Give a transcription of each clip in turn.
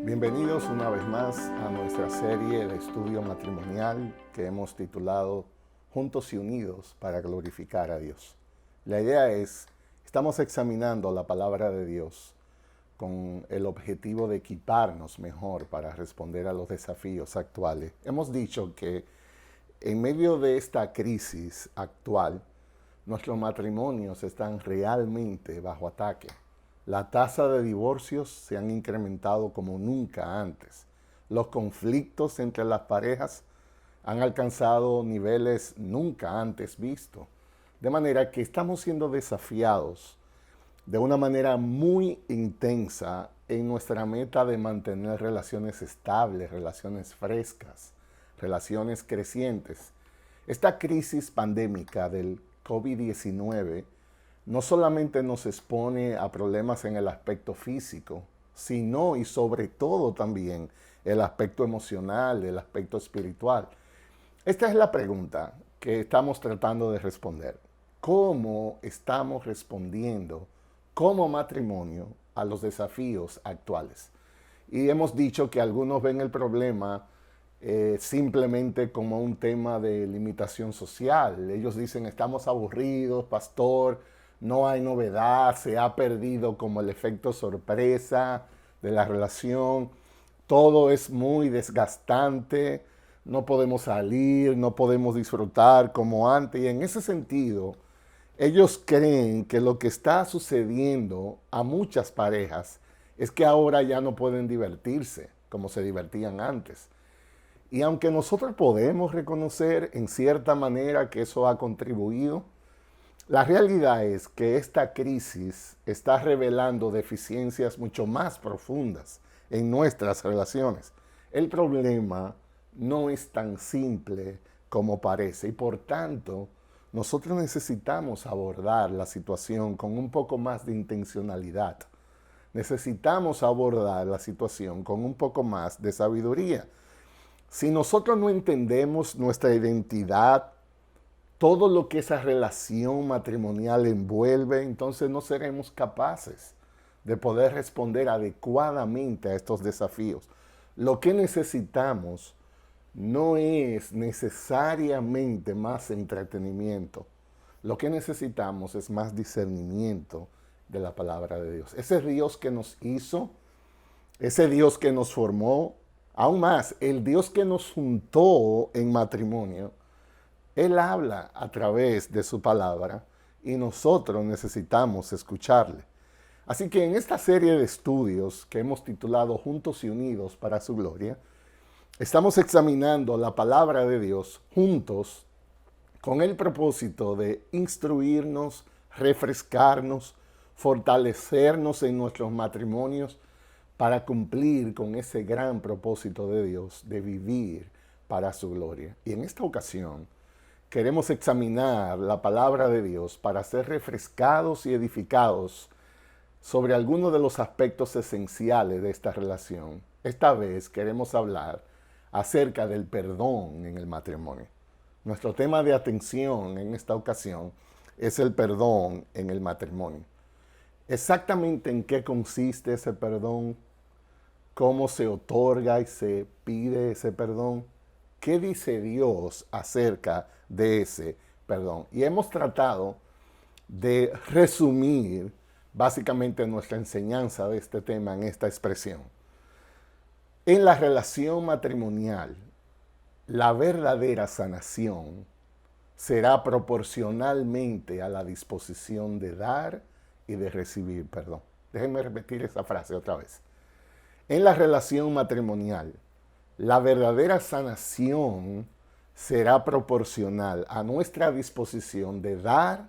Bienvenidos una vez más a nuestra serie de estudio matrimonial que hemos titulado Juntos y Unidos para glorificar a Dios. La idea es, estamos examinando la palabra de Dios con el objetivo de equiparnos mejor para responder a los desafíos actuales. Hemos dicho que en medio de esta crisis actual, nuestros matrimonios están realmente bajo ataque. La tasa de divorcios se han incrementado como nunca antes. Los conflictos entre las parejas han alcanzado niveles nunca antes vistos. De manera que estamos siendo desafiados de una manera muy intensa en nuestra meta de mantener relaciones estables, relaciones frescas, relaciones crecientes. Esta crisis pandémica del COVID-19 no solamente nos expone a problemas en el aspecto físico, sino y sobre todo también el aspecto emocional, el aspecto espiritual. Esta es la pregunta que estamos tratando de responder. ¿Cómo estamos respondiendo como matrimonio a los desafíos actuales? Y hemos dicho que algunos ven el problema simplemente como un tema de limitación social. Ellos dicen, estamos aburridos, pastor, no hay novedad, se ha perdido como el efecto sorpresa de la relación, todo es muy desgastante, no podemos salir, no podemos disfrutar como antes. Y en ese sentido, ellos creen que lo que está sucediendo a muchas parejas es que ahora ya no pueden divertirse como se divertían antes. Y aunque nosotros podemos reconocer en cierta manera que eso ha contribuido, la realidad es que esta crisis está revelando deficiencias mucho más profundas en nuestras relaciones. El problema no es tan simple como parece y por tanto nosotros necesitamos abordar la situación con un poco más de intencionalidad. Necesitamos abordar la situación con un poco más de sabiduría. Si nosotros no entendemos nuestra identidad, todo lo que esa relación matrimonial envuelve, entonces no seremos capaces de poder responder adecuadamente a estos desafíos. Lo que necesitamos no es necesariamente más entretenimiento. Lo que necesitamos es más discernimiento de la palabra de Dios. Ese Dios que nos hizo, ese Dios que nos formó, aún más, el Dios que nos juntó en matrimonio, Él habla a través de su palabra y nosotros necesitamos escucharle. Así que en esta serie de estudios que hemos titulado Juntos y Unidos para su Gloria, estamos examinando la palabra de Dios juntos con el propósito de instruirnos, refrescarnos, fortalecernos en nuestros matrimonios para cumplir con ese gran propósito de Dios de vivir para su gloria. Y en esta ocasión, queremos examinar la palabra de Dios para ser refrescados y edificados sobre algunos de los aspectos esenciales de esta relación. Esta vez queremos hablar acerca del perdón en el matrimonio. Nuestro tema de atención en esta ocasión es el perdón en el matrimonio. Exactamente en qué consiste ese perdón, cómo se otorga y se pide ese perdón. ¿Qué dice Dios acerca de ese perdón? Y hemos tratado de resumir básicamente nuestra enseñanza de este tema en esta expresión. En la relación matrimonial, la verdadera sanación será proporcionalmente a la disposición de dar y de recibir perdón. Déjenme repetir esa frase otra vez. En la relación matrimonial, la verdadera sanación será proporcional a nuestra disposición de dar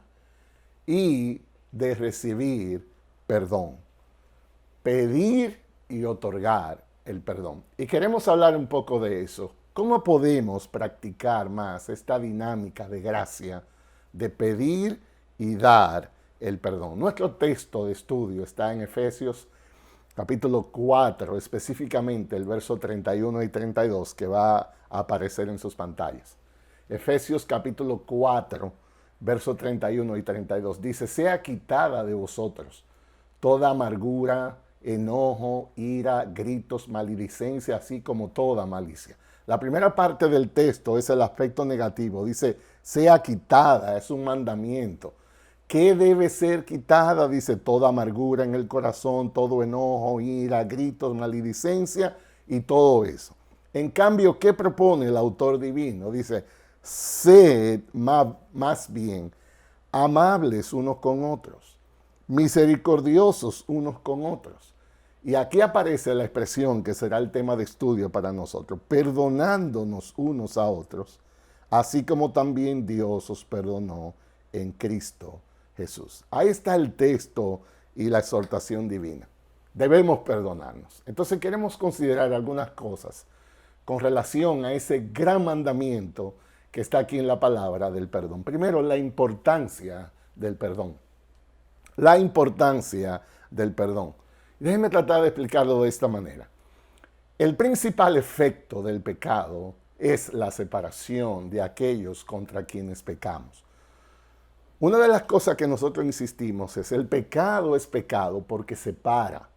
y de recibir perdón. Pedir y otorgar el perdón. Y queremos hablar un poco de eso. ¿Cómo podemos practicar más esta dinámica de gracia de pedir y dar el perdón? Nuestro texto de estudio está en Efesios capítulo 4, específicamente el verso 31 y 32 que va a aparecer en sus pantallas. Efesios capítulo 4, verso 31 y 32 dice, sea quitada de vosotros toda amargura, enojo, ira, gritos, maledicencia, así como toda malicia. La primera parte del texto es el aspecto negativo. Dice, sea quitada, es un mandamiento. ¿Qué debe ser quitada? Dice, toda amargura en el corazón, todo enojo, ira, gritos, maledicencia y todo eso. En cambio, ¿qué propone el autor divino? Dice, sed más bien amables unos con otros, misericordiosos unos con otros. Y aquí aparece la expresión que será el tema de estudio para nosotros, perdonándonos unos a otros, así como también Dios os perdonó en Cristo Jesús. Ahí está el texto y la exhortación divina. Debemos perdonarnos. Entonces queremos considerar algunas cosas con relación a ese gran mandamiento que está aquí en la palabra del perdón. Primero, la importancia del perdón. La importancia del perdón. Déjenme tratar de explicarlo de esta manera. El principal efecto del pecado es la separación de aquellos contra quienes pecamos. Una de las cosas que nosotros insistimos es el pecado es pecado porque separa.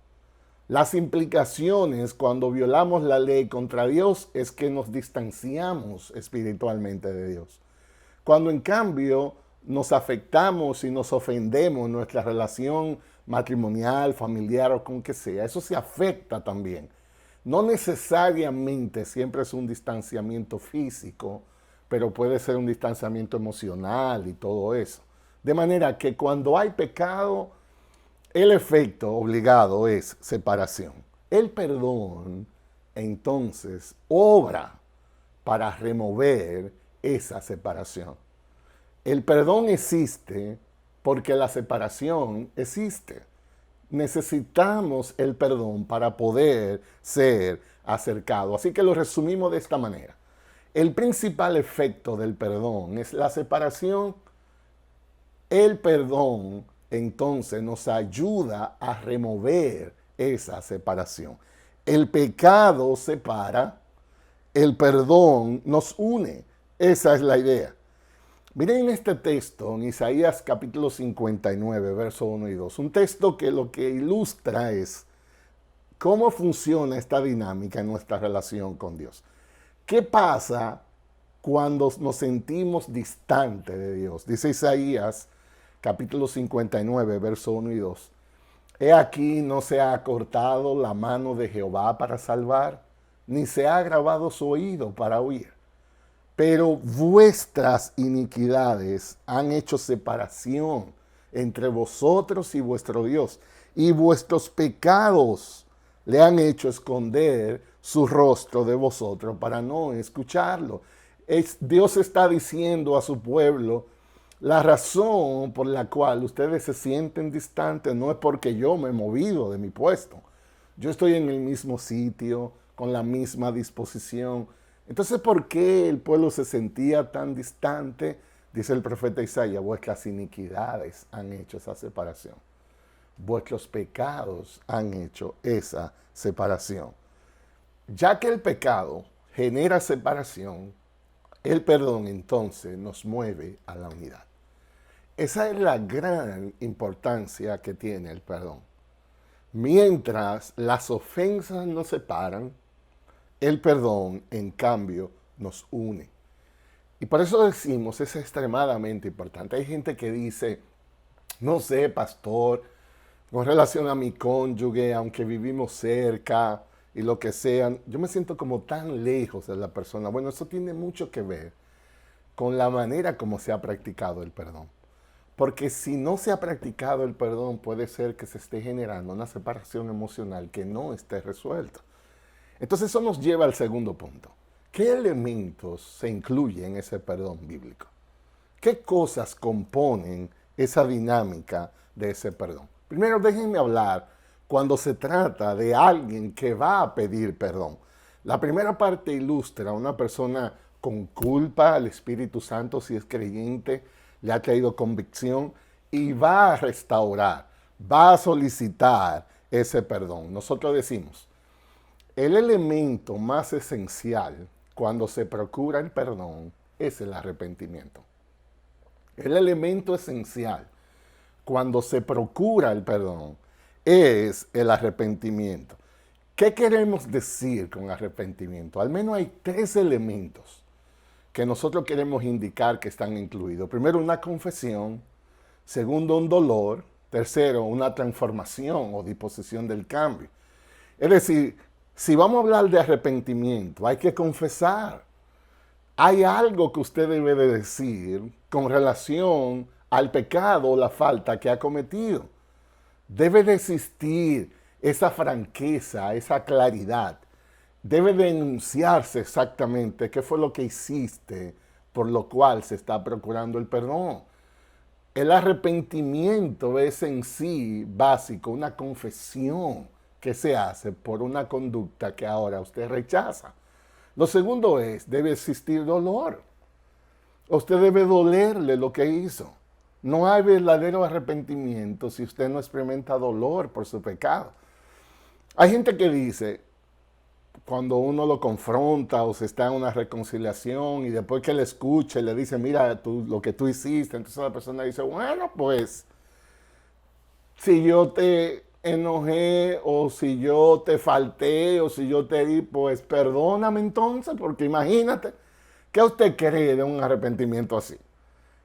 Las implicaciones cuando violamos la ley contra Dios es que nos distanciamos espiritualmente de Dios. Cuando en cambio nos afectamos y nos ofendemos en nuestra relación matrimonial, familiar o con que sea, eso se afecta también. No necesariamente siempre es un distanciamiento físico, pero puede ser un distanciamiento emocional y todo eso. De manera que cuando hay pecado, el efecto obligado es separación. El perdón, entonces, obra para remover esa separación. El perdón existe porque la separación existe. Necesitamos el perdón para poder ser acercados. Así que lo resumimos de esta manera. El principal efecto del perdón es la separación. El perdón entonces nos ayuda a remover esa separación. El pecado separa, el perdón nos une. Esa es la idea. Miren este texto en Isaías capítulo 59, verso 1 y 2. Un texto que lo que ilustra es cómo funciona esta dinámica en nuestra relación con Dios. ¿Qué pasa cuando nos sentimos distantes de Dios? Dice Isaías capítulo 59, verso 1 y 2. He aquí no se ha acortado la mano de Jehová para salvar, ni se ha agravado su oído para oír. Pero vuestras iniquidades han hecho separación entre vosotros y vuestro Dios, y vuestros pecados le han hecho esconder su rostro de vosotros para no escucharlo. Dios está diciendo a su pueblo, la razón por la cual ustedes se sienten distantes no es porque yo me he movido de mi puesto. Yo estoy en el mismo sitio, con la misma disposición. Entonces, ¿por qué el pueblo se sentía tan distante? Dice el profeta Isaías, vuestras iniquidades han hecho esa separación. Vuestros pecados han hecho esa separación. Ya que el pecado genera separación, el perdón entonces nos mueve a la unidad. Esa es la gran importancia que tiene el perdón. Mientras las ofensas nos separan, el perdón, en cambio, nos une. Y por eso decimos, es extremadamente importante. Hay gente que dice, no sé, pastor, con relación a mi cónyuge, aunque vivimos cerca y lo que sea, yo me siento como tan lejos de la persona. Bueno, eso tiene mucho que ver con la manera como se ha practicado el perdón. Porque si no se ha practicado el perdón, puede ser que se esté generando una separación emocional que no esté resuelta. Entonces eso nos lleva al segundo punto. ¿Qué elementos se incluyen en ese perdón bíblico? ¿Qué cosas componen esa dinámica de ese perdón? Primero, déjenme hablar cuando se trata de alguien que va a pedir perdón. La primera parte ilustra a una persona con culpa al Espíritu Santo, si es creyente, le ha traído convicción y va a restaurar, va a solicitar ese perdón. Nosotros decimos, el elemento más esencial cuando se procura el perdón es el arrepentimiento. El elemento esencial cuando se procura el perdón es el arrepentimiento. ¿Qué queremos decir con arrepentimiento? Al menos hay tres elementos que nosotros queremos indicar que están incluidos. Primero, una confesión. Segundo, un dolor. Tercero, una transformación o disposición del cambio. Es decir, si vamos a hablar de arrepentimiento, hay que confesar. Hay algo que usted debe de decir con relación al pecado o la falta que ha cometido. Debe de existir esa franqueza, esa claridad. Debe de enunciarse exactamente qué fue lo que hiciste por lo cual se está procurando el perdón. El arrepentimiento es en sí básico, una confesión que se hace por una conducta que ahora usted rechaza. Lo segundo es, debe existir dolor. Usted debe dolerle lo que hizo. No hay verdadero arrepentimiento si usted no experimenta dolor por su pecado. Hay gente que dice, cuando uno lo confronta o se está en una reconciliación y después que le escuche, le dice, mira lo que tú hiciste, entonces la persona dice, bueno, pues, si yo te enojé o si yo te falté o si yo te di, pues perdóname entonces, porque imagínate, ¿qué usted cree de un arrepentimiento así?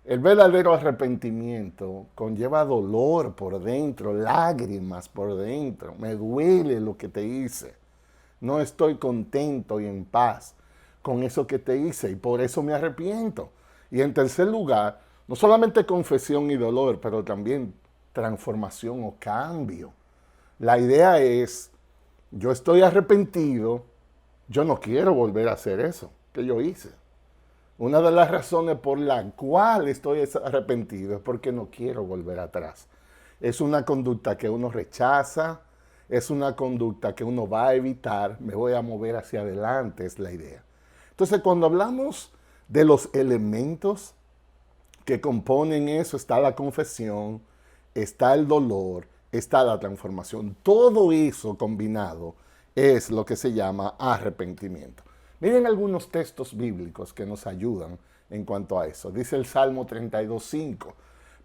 El verdadero arrepentimiento conlleva dolor por dentro, lágrimas por dentro. Me duele lo que te hice. No estoy contento y en paz con eso que te hice y por eso me arrepiento. Y en tercer lugar, no solamente confesión y dolor, pero también transformación o cambio. La idea es, yo estoy arrepentido, yo no quiero volver a hacer eso que yo hice. Una de las razones por la cual estoy arrepentido es porque no quiero volver atrás. Es una conducta que uno rechaza, es una conducta que uno va a evitar, me voy a mover hacia adelante, es la idea. Entonces, cuando hablamos de los elementos que componen eso, está la confesión, está el dolor, está la transformación. Todo eso combinado es lo que se llama arrepentimiento. Miren algunos textos bíblicos que nos ayudan en cuanto a eso. Dice el Salmo 32:5,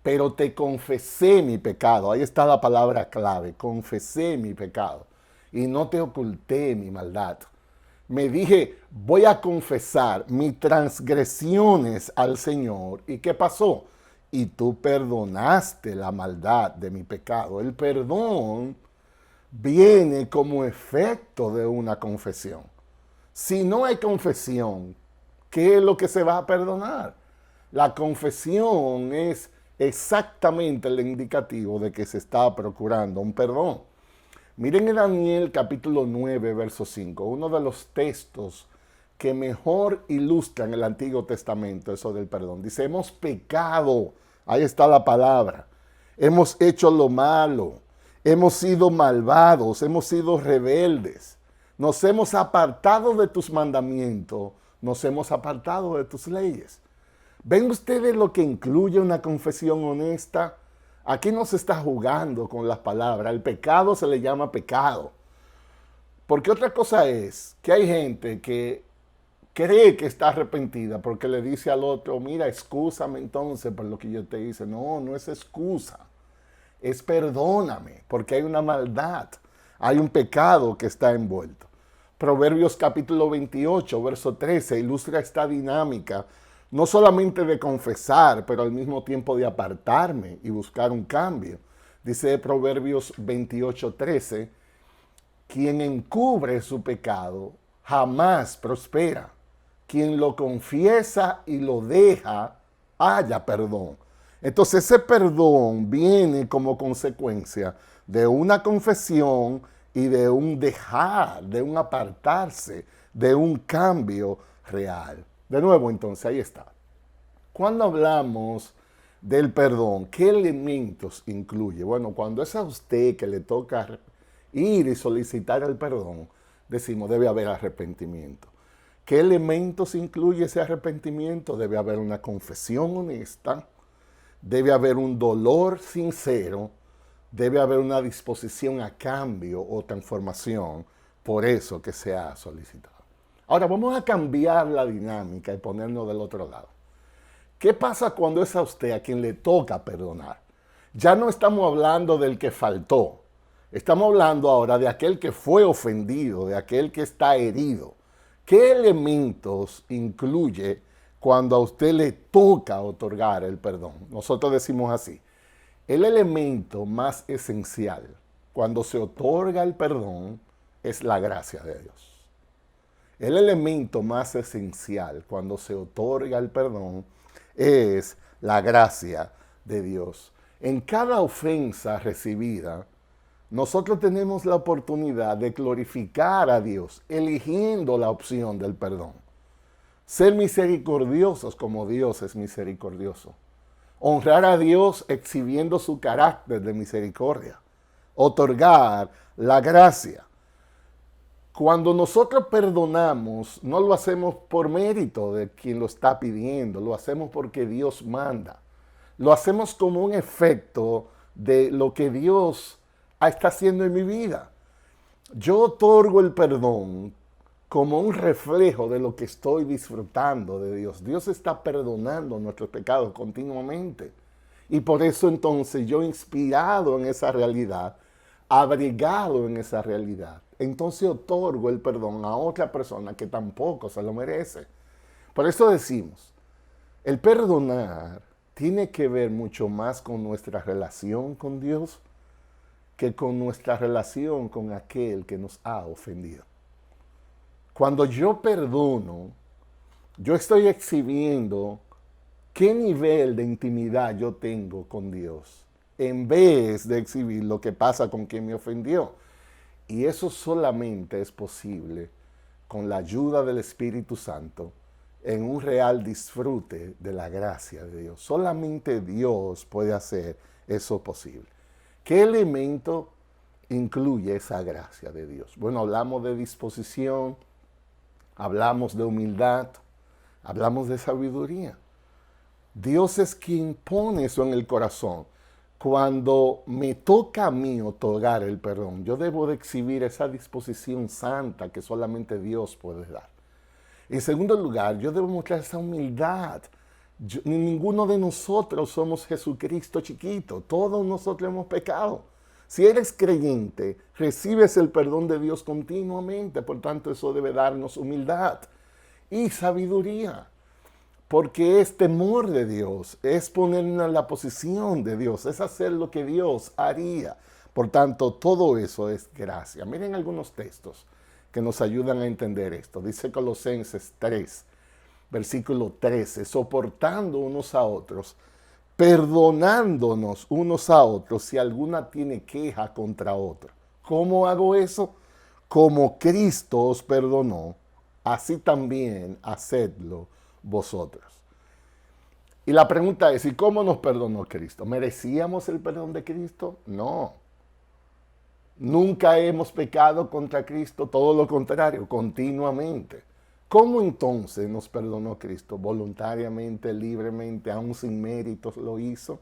pero te confesé mi pecado. Ahí está la palabra clave, confesé mi pecado y no te oculté mi maldad. Me dije, voy a confesar mis transgresiones al Señor. ¿Y qué pasó? Y tú perdonaste la maldad de mi pecado. El perdón viene como efecto de una confesión. Si no hay confesión, ¿qué es lo que se va a perdonar? La confesión es exactamente el indicativo de que se está procurando un perdón. Miren en Daniel capítulo 9, verso 5, uno de los textos que mejor ilustran el Antiguo Testamento, eso del perdón. Dice, hemos pecado, ahí está la palabra, hemos hecho lo malo, hemos sido malvados, hemos sido rebeldes. Nos hemos apartado de tus mandamientos, nos hemos apartado de tus leyes. ¿Ven ustedes lo que incluye una confesión honesta? Aquí no se está jugando con las palabras. El pecado se le llama pecado. Porque otra cosa es que hay gente que cree que está arrepentida porque le dice al otro, mira, excúsame entonces por lo que yo te hice. No, no es excusa. Es perdóname, porque hay una maldad. Hay un pecado que está envuelto. Proverbios capítulo 28, verso 13, ilustra esta dinámica, no solamente de confesar, pero al mismo tiempo de apartarme y buscar un cambio. Dice Proverbios 28, 13, quien encubre su pecado jamás prospera. Quien lo confiesa y lo deja, halla perdón. Entonces ese perdón viene como consecuencia de una confesión y de un dejar, de un apartarse, de un cambio real. De nuevo, entonces, ahí está. Cuando hablamos del perdón, ¿qué elementos incluye? Bueno, cuando es a usted que le toca ir y solicitar el perdón, decimos, debe haber arrepentimiento. ¿Qué elementos incluye ese arrepentimiento? Debe haber una confesión honesta, debe haber un dolor sincero, debe haber una disposición a cambio o transformación por eso que se ha solicitado. Ahora vamos a cambiar la dinámica y ponernos del otro lado. ¿Qué pasa cuando es a usted a quien le toca perdonar? Ya no estamos hablando del que faltó. Estamos hablando ahora de aquel que fue ofendido, de aquel que está herido. ¿Qué elementos incluye cuando a usted le toca otorgar el perdón? Nosotros decimos así: el elemento más esencial cuando se otorga el perdón es la gracia de Dios. El elemento más esencial cuando se otorga el perdón es la gracia de Dios. En cada ofensa recibida, nosotros tenemos la oportunidad de glorificar a Dios, eligiendo la opción del perdón. Ser misericordiosos como Dios es misericordioso. Honrar a Dios exhibiendo su carácter de misericordia. Otorgar la gracia. Cuando nosotros perdonamos, no lo hacemos por mérito de quien lo está pidiendo, lo hacemos porque Dios manda. Lo hacemos como un efecto de lo que Dios está haciendo en mi vida. Yo otorgo el perdón como un reflejo de lo que estoy disfrutando de Dios. Dios está perdonando nuestros pecados continuamente. Y por eso entonces yo, inspirado en esa realidad, abrigado en esa realidad, entonces otorgo el perdón a otra persona que tampoco se lo merece. Por eso decimos, el perdonar tiene que ver mucho más con nuestra relación con Dios que con nuestra relación con aquel que nos ha ofendido. Cuando yo perdono, yo estoy exhibiendo qué nivel de intimidad yo tengo con Dios, en vez de exhibir lo que pasa con quien me ofendió. Y eso solamente es posible con la ayuda del Espíritu Santo en un real disfrute de la gracia de Dios. Solamente Dios puede hacer eso posible. ¿Qué elemento incluye esa gracia de Dios? Bueno, hablamos de disposición, hablamos de humildad, hablamos de sabiduría. Dios es quien pone eso en el corazón. Cuando me toca a mí otorgar el perdón, yo debo de exhibir esa disposición santa que solamente Dios puede dar. En segundo lugar, yo debo mostrar esa humildad. Ninguno de nosotros somos Jesucristo chiquito. Todos nosotros hemos pecado. Si eres creyente, recibes el perdón de Dios continuamente. Por tanto, eso debe darnos humildad y sabiduría. Porque es temor de Dios, es ponernos en la posición de Dios, es hacer lo que Dios haría. Por tanto, todo eso es gracia. Miren algunos textos que nos ayudan a entender esto. Dice Colosenses 3, versículo 13, soportando unos a otros, perdonándonos unos a otros si alguna tiene queja contra otro. ¿Cómo hago eso? Como Cristo os perdonó, así también hacedlo vosotros. Y la pregunta es, ¿y cómo nos perdonó Cristo? ¿Merecíamos el perdón de Cristo? No. Nunca hemos pecado contra Cristo, todo lo contrario, continuamente. ¿Cómo entonces nos perdonó Cristo? Voluntariamente, libremente, aún sin méritos lo hizo.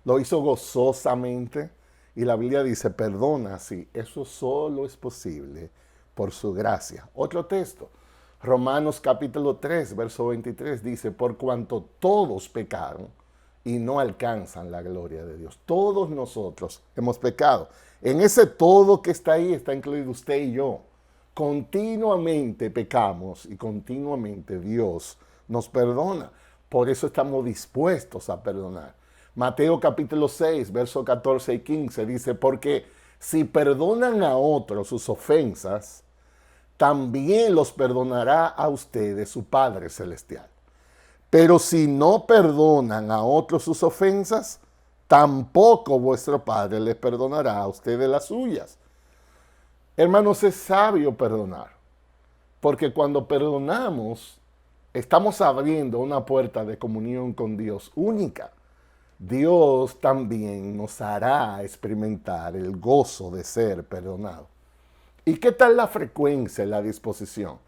Lo hizo gozosamente. Y la Biblia dice, perdona así. Eso solo es posible por su gracia. Otro texto. Romanos capítulo 3, verso 23 dice, por cuanto todos pecaron y no alcanzan la gloria de Dios. Todos nosotros hemos pecado. En ese todo que está ahí está incluido usted y yo. Continuamente pecamos y continuamente Dios nos perdona. Por eso estamos dispuestos a perdonar. Mateo capítulo 6, verso 14 y 15 dice, porque si perdonan a otros sus ofensas, también los perdonará a ustedes su Padre Celestial. Pero si no perdonan a otros sus ofensas, tampoco vuestro Padre les perdonará a ustedes las suyas. Hermanos, es sabio perdonar, porque cuando perdonamos, estamos abriendo una puerta de comunión con Dios única. Dios también nos hará experimentar el gozo de ser perdonado. ¿Y qué tal la frecuencia y la disposición?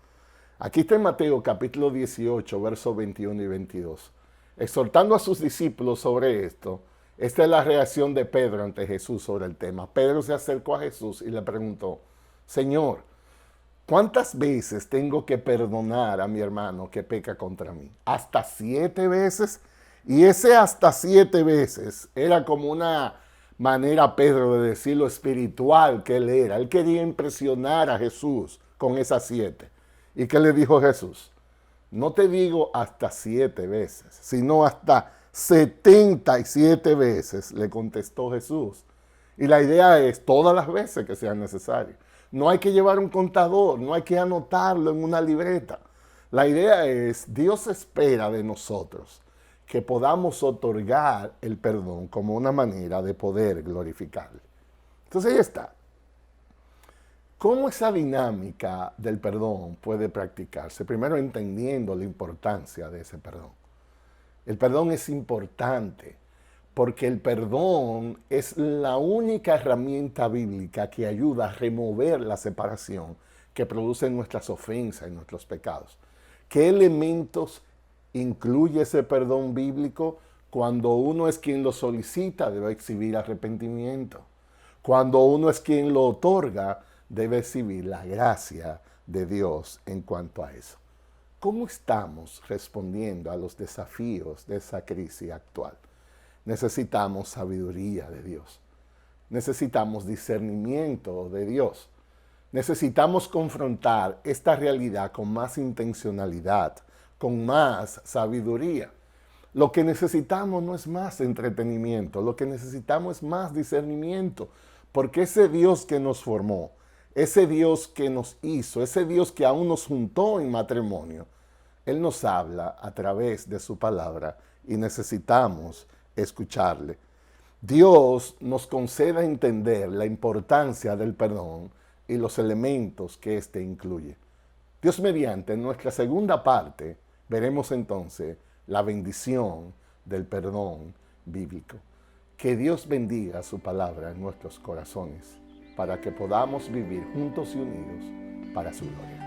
Aquí está en Mateo capítulo 18, versos 21 y 22. Exhortando a sus discípulos sobre esto, esta es la reacción de Pedro ante Jesús sobre el tema. Pedro se acercó a Jesús y le preguntó, Señor, ¿cuántas veces tengo que perdonar a mi hermano que peca contra mí? ¿Hasta 7 veces? Y ese hasta 7 veces era como una manera Pedro de decir lo espiritual que él era. Él quería impresionar a Jesús con esas 7. ¿Y qué le dijo Jesús? No te digo hasta 7 veces, sino hasta 77 veces, le contestó Jesús. Y la idea es todas las veces que sean necesarias. No hay que llevar un contador, no hay que anotarlo en una libreta. La idea es, Dios espera de nosotros que podamos otorgar el perdón como una manera de poder glorificarle. Entonces ahí está. ¿Cómo esa dinámica del perdón puede practicarse? Primero entendiendo la importancia de ese perdón. El perdón es importante porque el perdón es la única herramienta bíblica que ayuda a remover la separación que producen nuestras ofensas y nuestros pecados. ¿Qué elementos incluye ese perdón bíblico? Cuando uno es quien lo solicita, debe exhibir arrepentimiento. Cuando uno es quien lo otorga, debe exhibir la gracia de Dios en cuanto a eso. ¿Cómo estamos respondiendo a los desafíos de esa crisis actual? Necesitamos sabiduría de Dios. Necesitamos discernimiento de Dios. Necesitamos confrontar esta realidad con más intencionalidad, con más sabiduría. Lo que necesitamos no es más entretenimiento, lo que necesitamos es más discernimiento, porque ese Dios que nos formó, ese Dios que nos hizo, ese Dios que aún nos juntó en matrimonio, Él nos habla a través de su palabra y necesitamos escucharle. Dios nos concede entender la importancia del perdón y los elementos que éste incluye. Dios mediante, en nuestra segunda parte, veremos entonces la bendición del perdón bíblico. Que Dios bendiga su palabra en nuestros corazones para que podamos vivir juntos y unidos para su gloria.